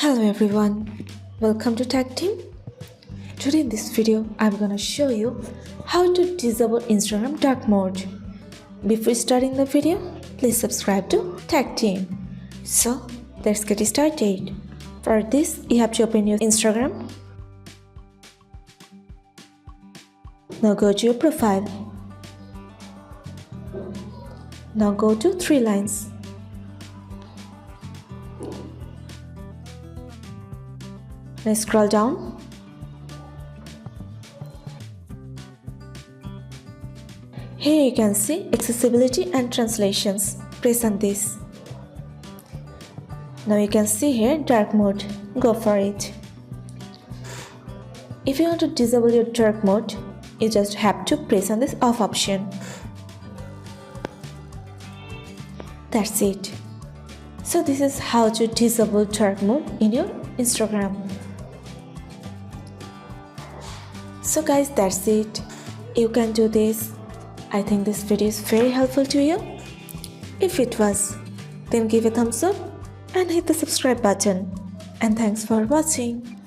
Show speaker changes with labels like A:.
A: Hello everyone, welcome to Tactim. Today in this video, I'm gonna show you how to disable Instagram dark mode. Before starting the video, please subscribe to Tactim. So let's get started. For this, you have to open your Instagram. Now go to your profile. Now go to three lines. Now scroll down. Here you can see accessibility and translations. Press on this. Now you can see here dark mode. Go for it. If you want to disable your dark mode, you just have to press on this off option. That's it. So this is how to disable dark mode in your Instagram. So guys, that's it. You can do this. I think this video is very helpful to you. If it was, then give a thumbs up and hit the subscribe button. And thanks for watching.